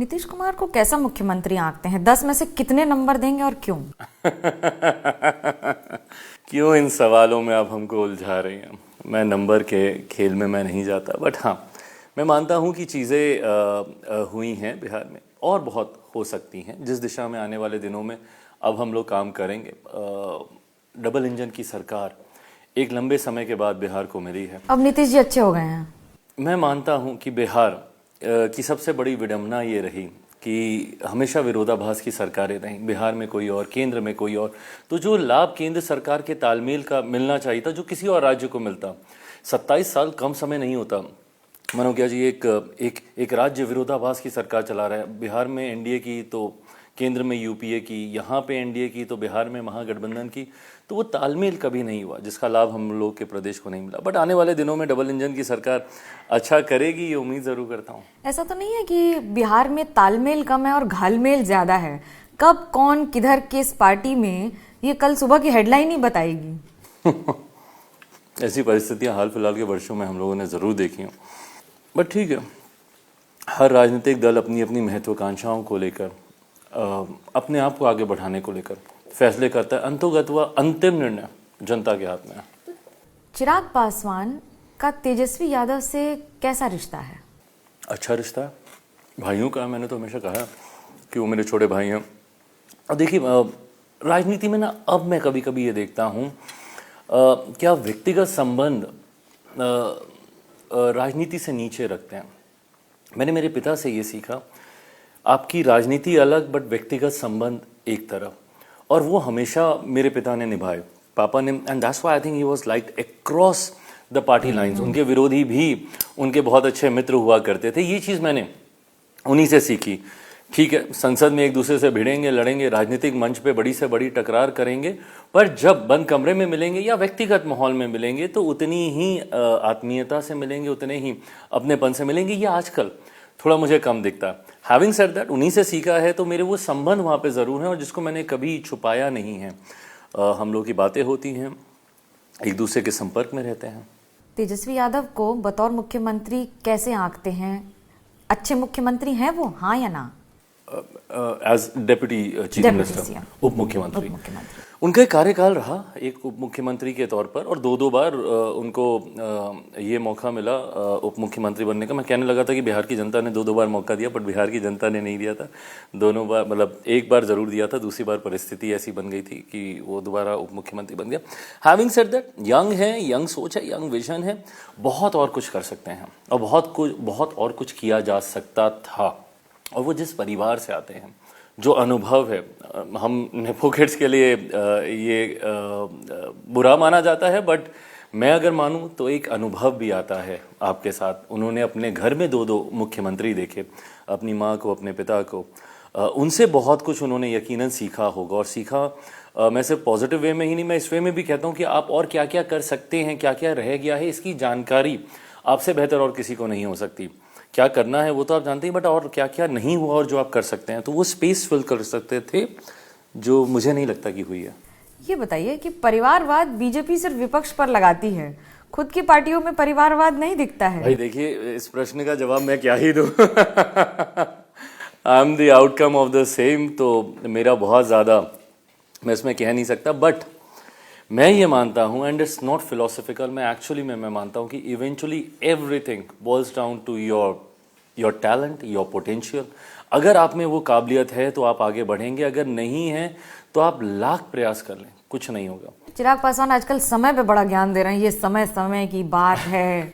नीतीश कुमार को कैसा मुख्यमंत्री आंकते हैं? 10 में से कितने नंबर देंगे और क्यों? क्यों इन सवालों में आप हमको उलझा रही हैं? मैं नंबर के खेल में मैं नहीं जाता, बट हाँ, मैं मानता हूँ कि चीज़ें हुई हैं बिहार में और बहुत हो सकती हैं, जिस दिशा में आने वाले दिनों में अब हम लोग काम करेंगे। डबल इंजन की सरकार एक लंबे समय के बाद बिहार को मिली है। अब नीतीश जी अच्छे हो गए हैं। मैं मानता हूं कि बिहार की सबसे बड़ी विडंबना ये रही कि हमेशा विरोधाभास की सरकारें रहीं, बिहार में कोई और, केंद्र में कोई और। तो जो लाभ केंद्र सरकार के तालमेल का मिलना चाहिए था, जो किसी और राज्य को मिलता, 27 साल कम समय नहीं होता। मनोज्ञा जी, एक राज्य विरोधाभास की सरकार चला रहा है। बिहार में एनडीए की तो केंद्र में यूपीए की, यहाँ पे एनडीए की तो बिहार में महागठबंधन की। तो वो तालमेल कभी नहीं हुआ जिसका लाभ हम लोग के प्रदेश को नहीं मिला। बट आने वाले दिनों में डबल इंजन की सरकार अच्छा करेगी, ये उम्मीद ज़रूर करता हूँ। ऐसा तो नहीं है कि बिहार में तालमेल कम है और घालमेल ज़्यादा है? कब कौन किधर किस पार्टी में, ये कल सुबह की हेडलाइन ही बताएगी। ऐसी परिस्थितियाँ हाल फिलहाल के वर्षों में हम लोगों ने ज़रूर देखी हैं। बट ठीक है, हर राजनीतिक दल अपनी अपनी महत्वाकांक्षाओं को लेकर, अपने आप को आगे बढ़ाने को लेकर फैसले करता है। अंतोगत वह अंतिम निर्णय जनता के हाथ में है। चिराग पासवान का तेजस्वी यादव से कैसा रिश्ता है? अच्छा रिश्ता है, भाइयों का। मैंने तो हमेशा कहा कि वो मेरे छोटे भाई हैं। और देखिए, राजनीति में ना अब मैं कभी कभी ये देखता हूँ, क्या व्यक्तिगत संबंध राजनीति से नीचे रखते हैं। मैंने मेरे पिता से ये सीखा, आपकी राजनीति अलग बट व्यक्तिगत संबंध एक तरफ, और वो हमेशा मेरे पिता ने निभाए, पापा ने। And that's why I think he was liked across the party lines. उनके विरोधी भी उनके बहुत अच्छे मित्र हुआ करते थे। ये चीज़ मैंने उन्हीं से सीखी। ठीक है, संसद में एक दूसरे से भिड़ेंगे, लड़ेंगे, राजनीतिक मंच पे बड़ी से बड़ी टकरार करेंगे, पर जब बंद कमरे में मिलेंगे या व्यक्तिगत माहौल में मिलेंगे तो उतनी ही आत्मीयता से मिलेंगे, उतने ही अपनेपन से मिलेंगे। ये आजकल थोड़ा मुझे कम दिखता है। हैविंग सेड दैट, उन्हीं से सीखा है, तो मेरे वो संबंध वहाँ पे ज़रूर हैं और जिसको मैंने कभी छुपाया नहीं है। हम लोग की बातें होती हैं, एक दूसरे के संपर्क में रहते हैं। तेजस्वी यादव को बतौर मुख्यमंत्री कैसे आंकते हैं? अच्छे मुख्यमंत्री हैं वो, हाँ या ना? एज डेप्यूटी चीफ मिनिस्टर, उप मुख्यमंत्री, उनका एक कार्यकाल रहा एक उप मुख्यमंत्री के तौर पर, और दो बार उनको ये मौका मिला उप मुख्यमंत्री बनने का। मैं कहने लगा था कि बिहार की जनता ने दो बार मौका दिया, बट बिहार की जनता ने नहीं दिया था। दोनों बार, मतलब एक बार ज़रूर दिया था, दूसरी बार परिस्थिति ऐसी बन गई थी कि वो दोबारा उप मुख्यमंत्री बन गया। हैविंग सेड दैट, यंग है, यंग सोच है, यंग विजन है, बहुत और कुछ कर सकते हैं और बहुत और कुछ किया जा सकता था। और वो जिस परिवार से आते हैं, जो अनुभव है, हम नेपोकिड्स के लिए ये बुरा माना जाता है, बट मैं अगर मानूं तो एक अनुभव भी आता है आपके साथ। उन्होंने अपने घर में दो मुख्यमंत्री देखे, अपनी माँ को, अपने पिता को। उनसे बहुत कुछ उन्होंने यकीनन सीखा होगा, और सीखा मैं सिर्फ पॉजिटिव वे में ही नहीं, मैं इस वे में भी कहता हूँ कि आप और क्या क्या कर सकते हैं, क्या क्या रह गया है, इसकी जानकारी आपसे बेहतर और किसी को नहीं हो सकती। क्या करना है वो तो आप जानते ही, बट और क्या क्या नहीं हुआ और जो आप कर सकते हैं, तो वो स्पेस फिल कर सकते थे, जो मुझे नहीं लगता कि हुई है। ये बताइए कि परिवारवाद बीजेपी सिर्फ विपक्ष पर लगाती है, खुद की पार्टियों में परिवारवाद नहीं दिखता है। भाई देखिए, इस प्रश्न का जवाब मैं क्या ही दूं। I am the outcome of the same, तो मेरा बहुत ज़्यादा मैं इसमें कह नहीं सकता। बट मैं ये मानता हूँ, एंड इट्स नॉट फिलोसफिकल, मैं एक्चुअली मैं मानता हूँ कि eventually everything boils down to your talent, your potential. अगर आप में वो काबिलियत है तो आप आगे बढ़ेंगे, अगर नहीं है तो आप लाख प्रयास कर लें, कुछ नहीं होगा। चिराग पासवान आजकल समय पे बड़ा ज्ञान दे रहे हैं, ये समय की बात है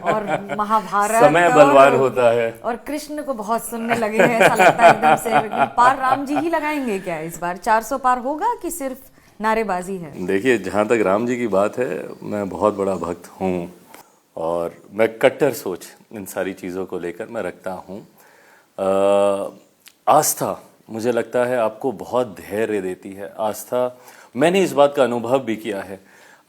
और महाभारत, समय बलवान होता है, और कृष्ण को बहुत सुनने लगे हैं, ऐसा लगता है एकदम से। पार राम जी ही लगाएंगे क्या इस बार? 400 पार होगा कि सिर्फ नारेबाजी है? देखिए, जहाँ तक राम जी की बात है, मैं बहुत बड़ा भक्त हूँ और मैं कट्टर सोच इन सारी चीज़ों को लेकर मैं रखता हूँ। आस्था मुझे लगता है आपको बहुत धैर्य देती है। आस्था, मैंने इस बात का अनुभव भी किया है।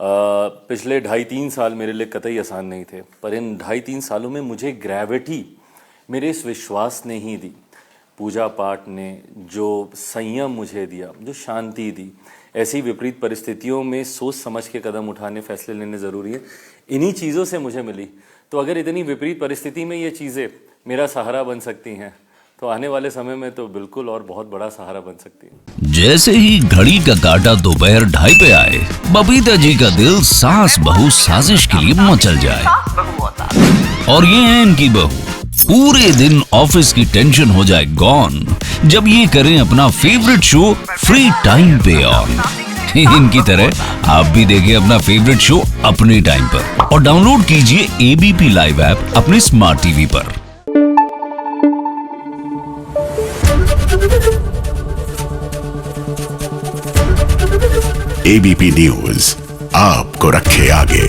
पिछले 2.5-3 साल मेरे लिए कतई आसान नहीं थे, पर इन 2.5-3 सालों में मुझे ग्रेविटी मेरे इस विश्वास ने ही दी, पूजा पाठ ने जो संयम मुझे दिया, जो शांति दी। ऐसी विपरीत परिस्थितियों में सोच समझ के कदम उठाने, फैसले लेने ज़रूरी है, इन्हीं चीज़ों से मुझे मिली। तो अगर इतनी विपरीत परिस्थिति में ये चीज़ें मेरा सहारा बन सकती हैं, तो आने वाले समय में तो बिल्कुल और बहुत बड़ा सहारा बन सकती है। जैसे ही घड़ी का काटा दोपहर 2:30 पे आए, बबीता जी का दिल सास बहू साजिश के लिए मचल जाए। और ये है इनकी बहू, पूरे दिन ऑफिस की टेंशन हो जाए गॉन जब ये करें अपना फेवरेट शो फ्री टाइम पे ऑन। इनकी तरह आप भी देखिए अपना फेवरेट शो अपने टाइम पर और डाउनलोड कीजिए एबीपी लाइव ऐप अपने स्मार्ट टीवी पर। एबीपी न्यूज आपको रखे आगे।